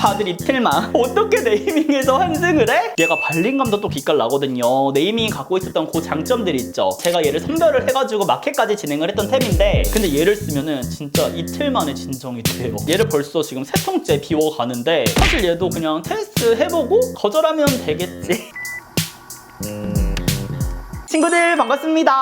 다들 이틀만 어떻게 네이밍에서 환승을 해? 얘가 발림감도 또 기깔 나거든요. 네이밍이 갖고 있었던 그 장점들이 있죠. 제가 얘를 선별을 해가지고 마켓까지 진행을 했던 템인데 근데 얘를 쓰면은 진짜 이틀 만에 진정이 돼요. 얘를 벌써 지금 3통째 비워가는데 사실 얘도 그냥 테스트 해보고 거절하면 되겠지. 친구들 반갑습니다.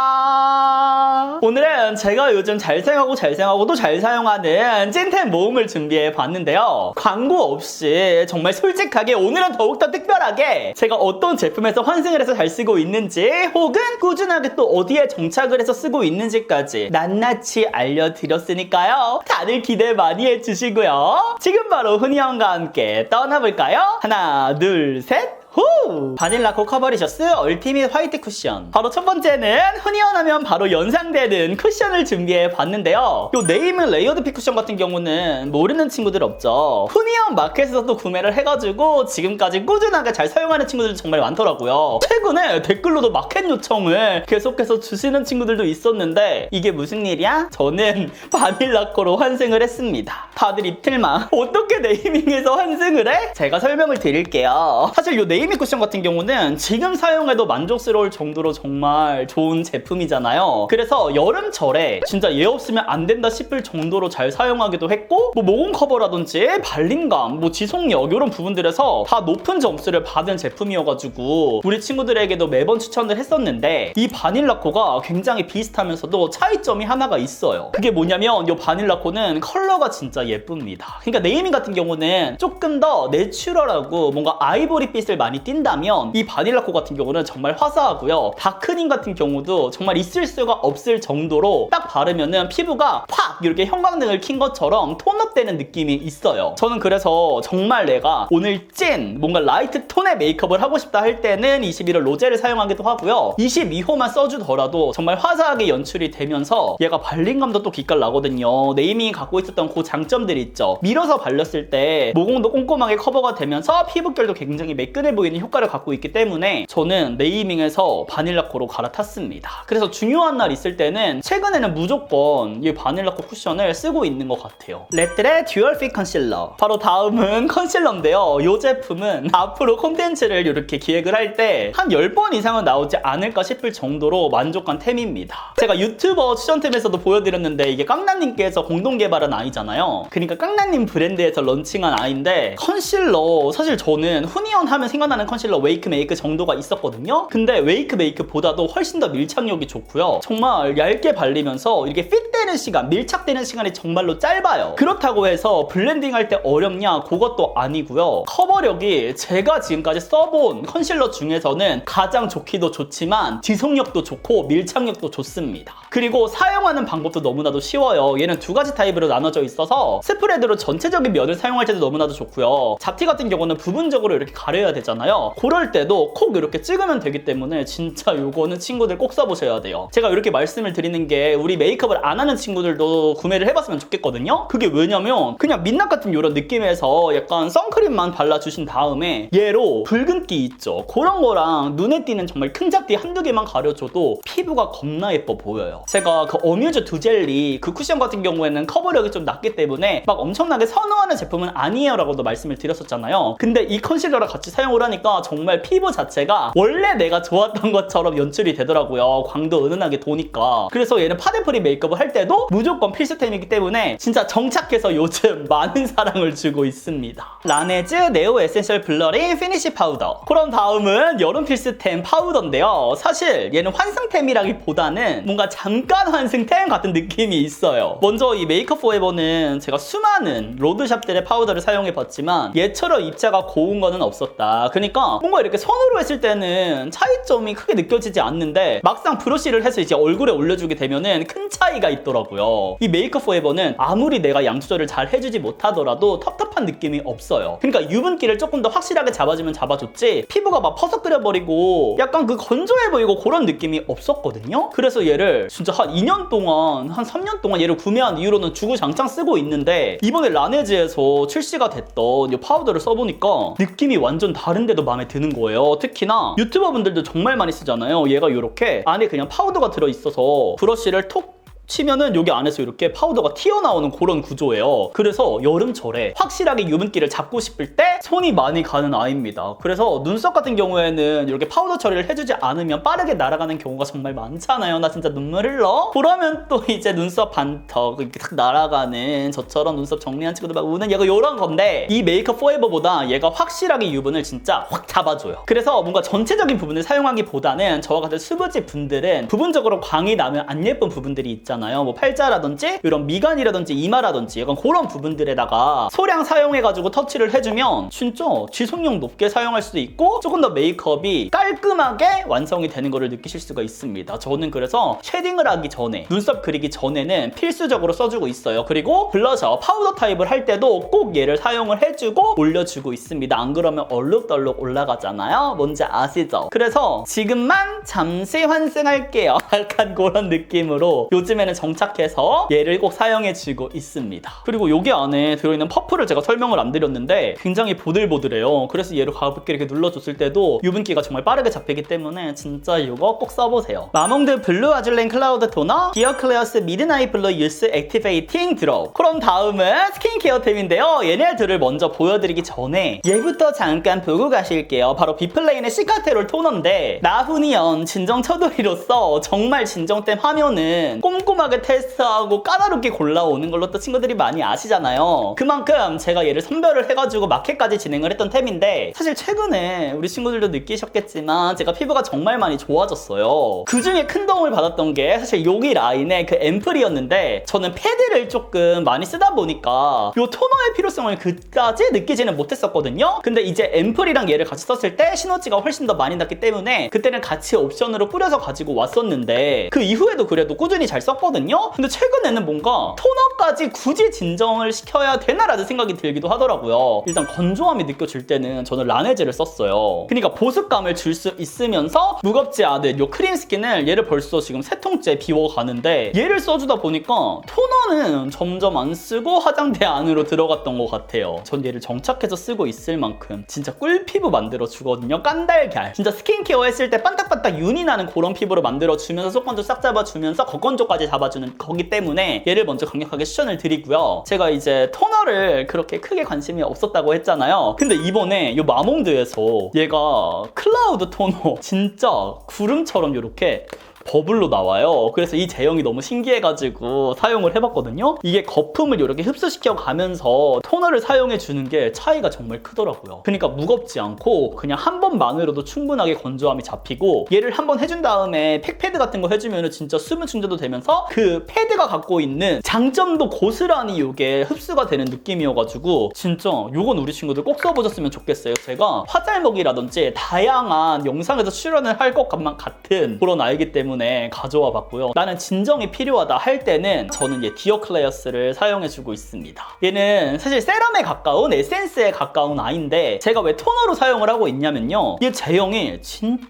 오늘은 제가 요즘 잘 사용하고 또 잘 사용하는 찐템 모음을 준비해 봤는데요. 광고 없이 정말 솔직하게 오늘은 더욱더 특별하게 제가 어떤 제품에서 환승을 해서 잘 쓰고 있는지 혹은 꾸준하게 또 어디에 정착을 해서 쓰고 있는지까지 낱낱이 알려드렸으니까요. 다들 기대 많이 해주시고요. 지금 바로 훈이 형과 함께 떠나볼까요? 하나 둘 셋. 후! 바닐라 코커버리셔스 얼티밋 화이트 쿠션. 바로 첫 번째는 훈이언 하면 바로 연상되는 쿠션을 준비해 봤는데요. 요 네이밍 레이어드 핏 쿠션 같은 경우는 모르는 친구들 없죠. 훈이언 마켓에서 또 구매를 해가지고 지금까지 꾸준하게 잘 사용하는 친구들 정말 많더라고요. 최근에 댓글로도 마켓 요청을 계속해서 주시는 친구들도 있었는데 이게 무슨 일이야? 저는 바닐라 코로 환승을 했습니다. 다들 이틀만 어떻게 네이밍에서 환승을 해? 제가 설명을 드릴게요. 사실 요 네이밍 쿠션 같은 경우는 지금 사용해도 만족스러울 정도로 정말 좋은 제품이잖아요. 그래서 여름철에 진짜 얘 없으면 안 된다 싶을 정도로 잘 사용하기도 했고 뭐 모공 커버라든지 발림감, 뭐 지속력 이런 부분들에서 다 높은 점수를 받은 제품이어가지고 우리 친구들에게도 매번 추천을 했었는데 이 바닐라코가 굉장히 비슷하면서도 차이점이 하나가 있어요. 그게 뭐냐면 이 바닐라코는 컬러가 진짜 예쁩니다. 그러니까 네이밍 같은 경우는 조금 더 내추럴하고 뭔가 아이보리빛을 많이 띈다면 이 바닐라코 같은 경우는 정말 화사하고요. 다크닝 같은 경우도 정말 있을 수가 없을 정도로 딱 바르면은 피부가 팍 이렇게 형광등을 킨 것처럼 톤업되는 느낌이 있어요. 저는 그래서 정말 내가 오늘 찐 뭔가 라이트 톤의 메이크업을 하고 싶다 할 때는 21호 로제를 사용하기도 하고요. 22호만 써주더라도 정말 화사하게 연출이 되면서 얘가 발림감도 또 기깔 나거든요. 네이밍이 갖고 있었던 그 장점들이 있죠. 밀어서 발렸을 때 모공도 꼼꼼하게 커버가 되면서 피부결도 굉장히 매끈해 보이는 효과를 갖고 있기 때문에 저는 네이밍에서 바닐라코로 갈아탔습니다. 그래서 중요한 날 있을 때는 최근에는 무조건 이 바닐라코 쿠션을 쓰고 있는 것 같아요. 레트의 듀얼 핏 컨실러. 바로 다음은 컨실러인데요. 이 제품은 앞으로 콘텐츠를 이렇게 기획을 할 때 한 10번 이상은 나오지 않을까 싶을 정도로 만족한 템입니다. 제가 유튜버 추천템에서도 보여드렸는데 이게 깡나님께서 공동 개발한 아이잖아요. 그러니까 깡나님 브랜드에서 런칭한 아이인데 컨실러 사실 저는 훈이언 하면 생각나는 컨실러 웨이크 메이크 정도가 있었거든요. 근데 웨이크 메이크보다도 훨씬 더 밀착력이 좋고요. 정말 얇게 발리면서 이렇게 핏되는 시간, 밀착되는 시간이 정말로 짧아요. 그렇다고 해서 블렌딩 할 때 어렵냐? 그것도 아니고요. 커버력이 제가 지금까지 써본 컨실러 중에서는 가장 좋기도 좋지만 지속력도 좋고 밀착력도 좋습니다. 그리고 사용하는 방법도 너무나도 쉬워요. 얘는 두 가지 타입으로 나눠져 있어서 스프레드로 전체적인 면을 사용할 때도 너무나도 좋고요. 잡티 같은 경우는 부분적으로 이렇게 가려야 되잖아요. 그럴 때도 콕 이렇게 찍으면 되기 때문에 진짜 요거는 친구들 꼭 써보셔야 돼요. 제가 이렇게 말씀을 드리는 게 우리 메이크업을 안 하는 친구들도 구매를 해봤으면 좋겠거든요. 그게 왜냐면 그냥 민낯 같은 이런 느낌에서 약간 선크림만 발라주신 다음에 얘로 붉은기 있죠. 그런 거랑 눈에 띄는 정말 큰 잡티 한두 개만 가려줘도 피부가 겁나 예뻐 보여요. 제가 그 어뮤즈 두젤리 그 쿠션 같은 경우에는 커버력이 좀 낮기 때문에 막 엄청나게 선호하는 제품은 아니에요 라고도 말씀을 드렸었잖아요. 근데 이 컨실러랑 같이 사용을 하니까 정말 피부 자체가 원래 내가 좋았던 것처럼 연출이 되더라고요. 광도 은은하게 도니까. 그래서 얘는 파데프리 메이크업을 할 때도 무조건 필수템이기 때문에 진짜 정착해서 요즘 많은 사랑을 주고 있습니다. 라네즈 네오 에센셜 블러링 피니쉬 파우더. 그럼 다음은 여름 필수템 파우더인데요. 사실 얘는 환승템이라기보다는 뭔가 잠깐 환승템 같은 느낌이 있어요. 먼저 이 메이크업 포에버는 제가 수많은 로드샵들의 파우더를 사용해봤지만 얘처럼 입자가 고운 거는 없었다. 그러니까 뭔가 이렇게 손으로 했을 때는 차이점이 크게 느껴지지 않는데 막상 브러쉬를 해서 이제 얼굴에 올려주게 되면은 큰 차이가 있더라고요. 이 메이크업 포에버는 아무리 내가 양 조절을 잘 해주지 못하더라도 텁텁한 느낌이 없어요. 그러니까 유분기를 조금 더 확실하게 잡아주면 잡아줬지 피부가 막 퍼석거려버리고 약간 그 건조해 보이고 그런 느낌이 없었거든요. 그래서 얘를 진짜 한 2년 동안 한 3년 동안 얘를 구매한 이후로는 주구장창 쓰고 있는데 이번에 라네즈에서 출시가 됐던 이 파우더를 써보니까 느낌이 완전 다른데도 마음에 드는 거예요. 특히나 유튜버분들도 정말 많이 쓰잖아요. 얘가 이렇게 안에 그냥 파우더가 들어있어서 브러쉬를 톡 치면은 여기 안에서 이렇게 파우더가 튀어나오는 그런 구조예요. 그래서 여름철에 확실하게 유분기를 잡고 싶을 때 손이 많이 가는 아이입니다. 그래서 눈썹 같은 경우에는 이렇게 파우더 처리를 해주지 않으면 빠르게 날아가는 경우가 정말 많잖아요. 나 진짜 눈물 흘러? 그러면 또 이제 눈썹 반턱 이렇게 탁 날아가는 저처럼 눈썹 정리한 친구들 막 우는 얘가 이런 건데, 이 메이크업 포에버보다 얘가 확실하게 유분을 진짜 확 잡아줘요. 그래서 뭔가 전체적인 부분을 사용하기보다는 저와 같은 수부지 분들은 부분적으로 광이 나면 안 예쁜 부분들이 있잖아요. 뭐 팔자라든지 이런 미간이라든지 이마라든지 약간 그런 부분들에다가 소량 사용해가지고 터치를 해주면 진짜 지속력 높게 사용할 수도 있고 조금 더 메이크업이 깔끔하게 완성이 되는 거를 느끼실 수가 있습니다. 저는 그래서 쉐딩을 하기 전에, 눈썹 그리기 전에는 필수적으로 써주고 있어요. 그리고 블러셔, 파우더 타입을 할 때도 꼭 얘를 사용을 해주고 올려주고 있습니다. 안 그러면 얼룩덜룩 올라가잖아요. 뭔지 아시죠? 그래서 지금만 잠시 환승할게요. 약간 그런 느낌으로 요즘에는 정착해서 얘를 꼭 사용해주고 있습니다. 그리고 여기 안에 들어있는 퍼프를 제가 설명을 안 드렸는데 굉장히 보들보들해요. 그래서 얘를 가볍게 이렇게 눌러줬을 때도 유분기가 정말 빠르게 잡히기 때문에 진짜 이거 꼭 써보세요. 마몽드 블루 아줄렌 클라우드 토너 디어 클레어스 미드나잇 블루 유스 액티베이팅 드롭. 그럼 다음은 스킨케어템인데요. 얘네들을 먼저 보여드리기 전에 얘부터 잠깐 보고 가실게요. 바로 비플레인의 시카테롤 토너인데, 나훈이연 진정 처돌이로서 정말 진정템 하면은 꼼꼼하게 테스트하고 까다롭게 골라오는 걸로 또 친구들이 많이 아시잖아요. 그만큼 제가 얘를 선별을 해가지고 마켓까지 진행을 했던 템인데, 사실 최근에 우리 친구들도 느끼셨겠지만 제가 피부가 정말 많이 좋아졌어요. 그 중에 큰 도움을 받았던 게 사실 여기 라인의 그 앰플이었는데, 저는 패드를 조금 많이 쓰다 보니까 이 토너의 필요성을 그까지 느끼지는 못했었거든요. 근데 이제 앰플이랑 얘를 같이 썼을 때 시너지가 훨씬 더 많이 났기 때문에 그때는 같이 옵션으로 뿌려서 가지고 왔었는데, 그 이후에도 그래도 꾸준히 잘 썼거든요. 근데 최근에는 뭔가 토너까지 굳이 진정을 시켜야 되나라는 생각이 들기도 하더라고요. 일단 건조함이 느껴질 때는 저는 라네즈를 썼어요. 그러니까 보습감을 줄 수 있으면서 무겁지 않은 이 크림 스킨을 얘를 벌써 지금 3통째 비워가는데, 얘를 써주다 보니까 토너는 점점 안 쓰고 화장대 안으로 들어갔던 것 같아요. 전 얘를 정착해서 쓰고 있을 만큼 진짜 꿀피부 만들어주거든요. 깐달걀. 진짜 스킨케어 했을 때 반딱반딱 윤이 나는 그런 피부로 만들어주면서 속건조 싹 잡아주면서 겉건조까지 잡아주는 거기 때문에 얘를 먼저 강력하게 추천을 드리고요. 제가 이제 토너를 그렇게 크게 관심이 없었다고 했잖아요. 근데 이번에 이 마몽드에서 얘가 클라우드 토너 진짜 구름처럼 이렇게 버블로 나와요. 그래서 이 제형이 너무 신기해가지고 사용을 해봤거든요. 이게 거품을 이렇게 흡수시켜 가면서 토너를 사용해주는 게 차이가 정말 크더라고요. 그러니까 무겁지 않고 그냥 한 번만으로도 충분하게 건조함이 잡히고, 얘를 한 번 해준 다음에 팩패드 같은 거 해주면 진짜 수분 충전도 되면서 그 패드가 갖고 있는 장점도 고스란히 이게 흡수가 되는 느낌이어가지고 진짜 이건 우리 친구들 꼭 써보셨으면 좋겠어요. 제가 화잘먹이라든지 다양한 영상에서 출연을 할 것만 같은 그런 아이기 때문에 가져와 봤고요. 나는 진정이 필요하다 할 때는 저는 얘 디어 클레어스를 사용해주고 있습니다. 얘는 사실 세럼에 가까운, 에센스에 가까운 아이인데 제가 왜 토너로 사용을 하고 있냐면요, 얘 제형이 진짜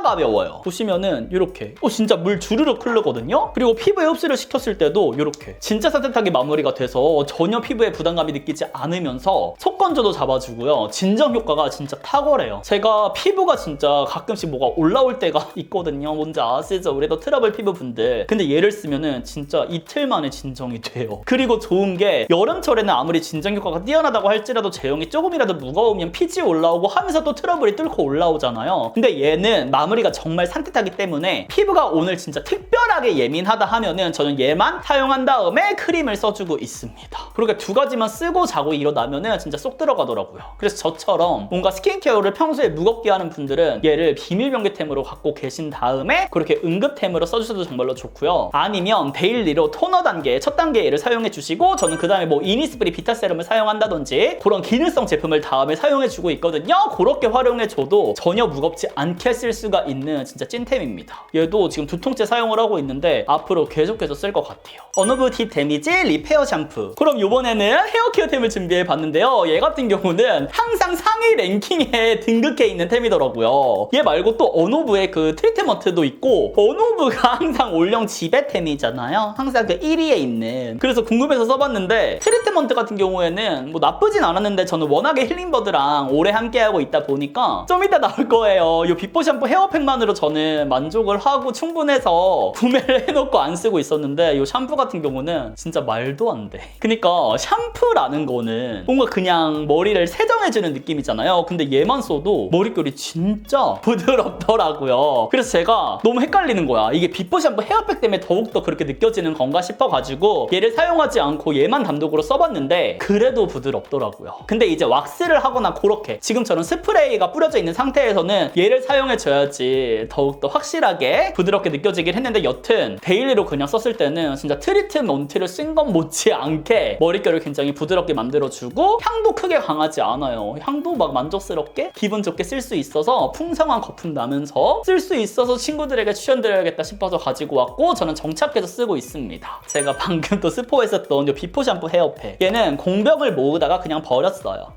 가벼워요. 보시면은 이렇게 진짜 물 주르륵 흐르거든요. 그리고 피부에 흡수를 시켰을 때도 이렇게 진짜 산뜻하게 마무리가 돼서 전혀 피부에 부담감이 느끼지 않으면서 속건조도 잡아주고요. 진정 효과가 진짜 탁월해요. 제가 피부가 진짜 가끔씩 뭐가 올라올 때가 있거든요. 뭔지 아시죠? 우리도 트러블 피부분들. 근데 얘를 쓰면은 진짜 이틀 만에 진정이 돼요. 그리고 좋은 게 여름철에는 아무리 진정 효과가 뛰어나다고 할지라도 제형이 조금이라도 무거우면 피지 올라오고 하면서 또 트러블이 뚫고 올라오잖아요. 근데 얘는 마무리가 정말 산뜻하기 때문에 피부가 오늘 진짜 특별하게 예민하다 하면은 저는 얘만 사용한 다음에 크림을 써주고 있습니다. 그렇게 두 가지만 쓰고 자고 일어나면은 진짜 쏙 들어가더라고요. 그래서 저처럼 뭔가 스킨케어를 평소에 무겁게 하는 분들은 얘를 비밀병기템으로 갖고 계신 다음에 그렇게 응급템으로 써주셔도 정말로 좋고요. 아니면 데일리로 토너 단계, 첫 단계 얘를 사용해 주시고, 저는 그 다음에 뭐 이니스프리 비타 세럼을 사용한다든지 그런 기능성 제품을 다음에 사용해 주고 있거든요. 그렇게 활용해 줘도 전혀 무겁지 않게 쓸 수가 있는 진짜 찐템입니다. 얘도 지금 2통째 사용을 하고 있는데 앞으로 계속해서 쓸 것 같아요. 어노브 딥 데미지 리페어 샴푸. 그럼 이번에는 헤어케어템을 준비해 봤는데요. 얘 같은 경우는 항상 상위 랭킹에 등극해 있는 템이더라고요. 얘 말고 또 어노브의 그 트리트먼트도 있고, 어노브가 항상 올영 지배템이잖아요. 항상 그 1위에 있는. 그래서 궁금해서 써봤는데 트리트먼트 같은 경우에는 뭐 나쁘진 않았는데 저는 워낙에 힐링버드랑 오래 함께하고 있다 보니까 좀 이따 나올 거예요. 이 비포 샴푸 헤어팩만으로 저는 만족을 하고 충분해서 구매를 해놓고 안 쓰고 있었는데 이 샴푸 같은 경우는 진짜 말도 안 돼. 그러니까 샴푸라는 거는 뭔가 그냥 머리를 세정해주는 느낌이잖아요. 근데 얘만 써도 머릿결이 진짜 부드럽더라고요. 그래서 제가 너무 헷갈리는 거야. 이게 비포 샴푸 헤어팩 때문에 더욱더 그렇게 느껴지는 건가 싶어가지고 얘를 사용하지 않고 얘만 단독으로 써봤는데 그래도 부드럽더라고요. 근데 이제 왁스를 하거나 그렇게 지금처럼 스프레이가 뿌려져 있는 상태에서는 얘를 사용해줘야지 더욱더 확실하게 부드럽게 느껴지긴 했는데 여튼 데일리로 그냥 썼을 때는 진짜 트리트먼트를 쓴 것 못지않게 머릿결을 굉장히 부드럽게 만들어주고 향도 크게 강하지 않아요. 향도 막 만족스럽게 기분 좋게 쓸 수 있어서 풍성한 거품 나면서 쓸 수 있어서 친구들에게 추천드려야겠다 싶어서 가지고 왔고 저는 정착해서 쓰고 있습니다. 제가 방금 또 스포했었던 이 비포 샴푸 헤어팩 얘는 공병을 모으다가 그냥 버렸어요.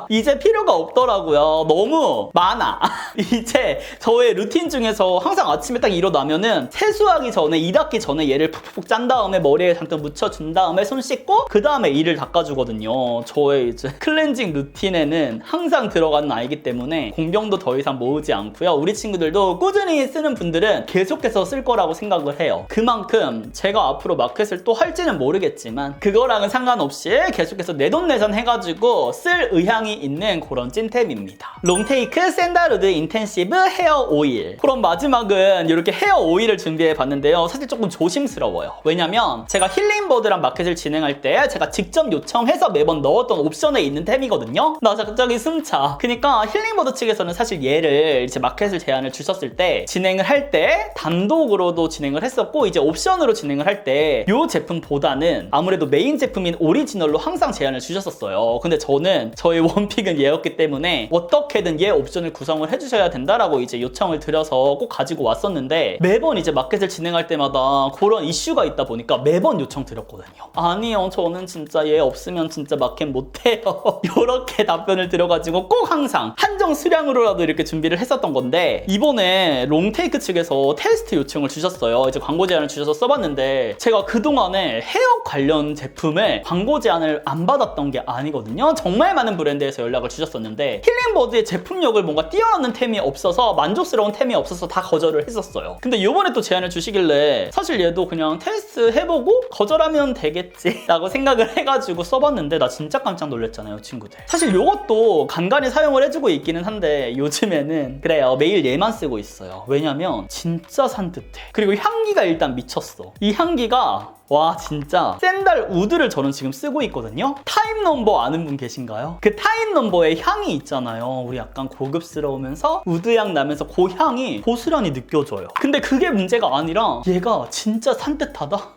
이제 필요가 없더라고요. 너무 많아. 이제 저의 루틴 중에서 항상 아침에 딱 일어나면은 세수하기 전에 이 닦기 전에 얘를 푹푹 짠 다음에 머리에 잠깐 묻혀준 다음에 손 씻고 그 다음에 이를 닦아주거든요. 저의 이제 클렌징 루틴에는 항상 들어가는 아이기 때문에 공병도 더 이상 모으지 않고요. 우리 친구들도 꾸준히 쓰는 분들은 계속해서 쓸 거라고 생각을 해요. 그만큼 제가 앞으로 마켓을 또 할지는 모르겠지만 그거랑은 상관없이 계속해서 내돈내산 해가지고 쓸 의향이 있는 그런 찐템입니다. 롱테이크 샌달우드 인텐시브 헤어 오일. 그럼 마지막은 이렇게 헤어 오일을 준비해 봤는데요. 사실 조금 조심스러워요. 왜냐면 제가 힐링버드랑 마켓을 진행할 때 제가 직접 요청해서 매번 넣었던 옵션에 있는 템이거든요. 나 갑자기 숨차. 그러니까 힐링버드 측에서는 사실 얘를 이제 마켓을 제안을 주셨을 때 진행을 할 때 단독으로도 진행을 했었고 이제 옵션으로 진행을 할 때 이 제품보다는 아무래도 메인 제품인 오리지널로 항상 제안을 주셨었어요. 근데 저는 저의 원픽은 얘였기 때문에 어떻게든 얘 옵션을 구성을 해주셔야 된다라고 이제 요청을 드려서 꼭 가지고 왔었는데 매번 이제 마켓을 진행할 때마다 그런 이슈가 있다 보니까 매번 요청 드렸거든요. 아니요, 저는 진짜 얘 없으면 진짜 마켓 못해요. 이렇게 답변을 드려가지고 꼭 항상 한정 수량으로라도 이렇게 준비를 했었던 건데 이번에 롱테이크 측에서 테스트 요청을 주셨어요. 이제 광고 제안을 주셔서 써봤는데 제가 그동안에 헤어 관련 제품을 광고 제안을 안 받았던 게 아니거든요. 정말 많은 브랜드에서 연락을 주셨었는데 힐링버드의 제품력을 뭔가 뛰어넘는 템이 없어서 만족스러운 템이 없어서 다 거절을 했었어요. 근데 이번에 또 제안을 주시길래 사실 얘도 그냥 테스트 해보고 거절하면 되겠지 라고 생각을 해가지고 써봤는데 나 진짜 깜짝 놀랐잖아요, 친구들. 사실 이것도 간간히 사용을 해주고 있기는 한데 요즘에는 그래요, 매일 얘만 쓰고 있어요. 왜냐면 진짜 산뜻해. 그리고 향기가 일단 미쳤어. 이 향기가 와 진짜 샌달 우드를 저는 지금 쓰고 있거든요. 타임 넘버 아는 분 계신가요? 그 타임 넘버의 향이 있잖아요. 우리 약간 고급스러우면서 우드향 나면서 그 향이 고스란히 느껴져요. 근데 그게 문제가 아니라 얘가 진짜 산뜻하다?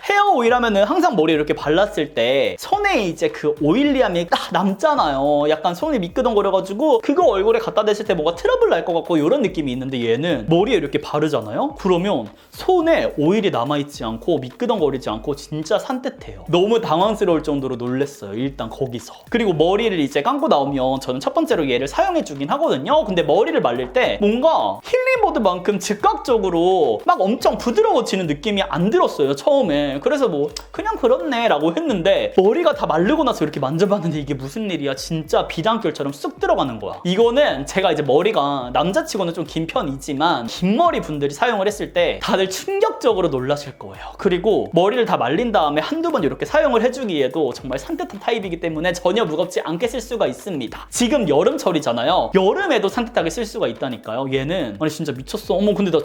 헤어 오일하면은 항상 머리에 이렇게 발랐을 때 손에 이제 그 오일리함이 딱 남잖아요. 약간 손이 미끄덩거려가지고 그거 얼굴에 갖다 대실 때 뭔가 트러블 날 것 같고 이런 느낌이 있는데 얘는 머리에 이렇게 바르잖아요? 그러면 손에 오일이 남아있지 않고 미끄덩거리지 않고 진짜 산뜻해요. 너무 당황스러울 정도로 놀랬어요. 일단 거기서. 그리고 머리를 이제 감고 나오면 저는 첫 번째로 얘를 사용해주긴 하거든요. 근데 머리를 말릴 때 뭔가 힐링버드만큼 즉각적으로 막 엄청 부드러워지는 느낌이 안 들었어요, 처음에. 그래서 뭐 그냥 그렇네 라고 했는데 머리가 다 마르고 나서 이렇게 만져봤는데 이게 무슨 일이야, 진짜 비단결처럼 쑥 들어가는 거야. 이거는 제가 이제 머리가 남자치고는 좀 긴 편이지만 긴 머리 분들이 사용을 했을 때 다들 충격적으로 놀라실 거예요. 그리고 머리를 다 말린 다음에 한두 번 이렇게 사용을 해주기에도 정말 산뜻한 타입이기 때문에 전혀 무겁지 않게 쓸 수가 있습니다. 지금 여름철이잖아요. 여름에도 산뜻하게 쓸 수가 있다니까요. 얘는 아니 진짜 미쳤어. 어머 근데 나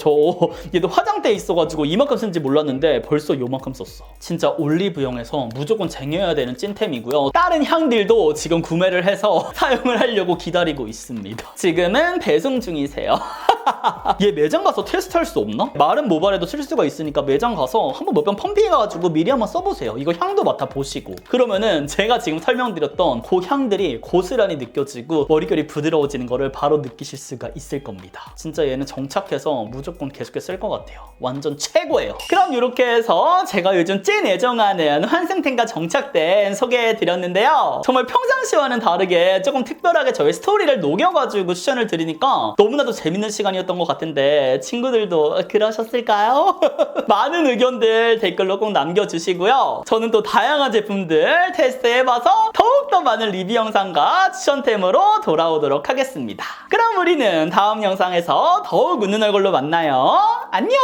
얘도 화장대에 있어가지고 이만큼 쓴지 몰랐는데 벌써 요만큼 썼어. 진짜 올리브영에서 무조건 쟁여야 되는 찐템이고요. 다른 향들도 지금 구매를 해서 사용을 하려고 기다리고 있습니다. 지금은 배송 중이세요. 얘 매장 가서 테스트할 수 없나? 마른 모발에도 쓸 수가 있으니까 매장 가서 한번 몇 번 펌핑해가지고 미리 한번 써보세요. 이거 향도 맡아보시고 그러면은 제가 지금 설명드렸던 그 향들이 고스란히 느껴지고 머릿결이 부드러워지는 거를 바로 느끼실 수가 있을 겁니다. 진짜 얘는 정착해서 무조건 계속해서 쓸 것 같아요. 완전 최고예요. 그럼 이렇게 해서 제가 요즘 찐 애정하는 환승템과 정착된 소개해드렸는데요. 정말 평상시와는 다르게 조금 특별하게 저의 스토리를 녹여가지고 추천을 드리니까 너무나도 재밌는 시간이 영상이었던 것 같은데 친구들도 그러셨을까요? 많은 의견들 댓글로 꼭 남겨주시고요. 저는 또 다양한 제품들 테스트해봐서 더욱더 많은 리뷰 영상과 추천템으로 돌아오도록 하겠습니다. 그럼 우리는 다음 영상에서 더욱 웃는 얼굴로 만나요. 안녕!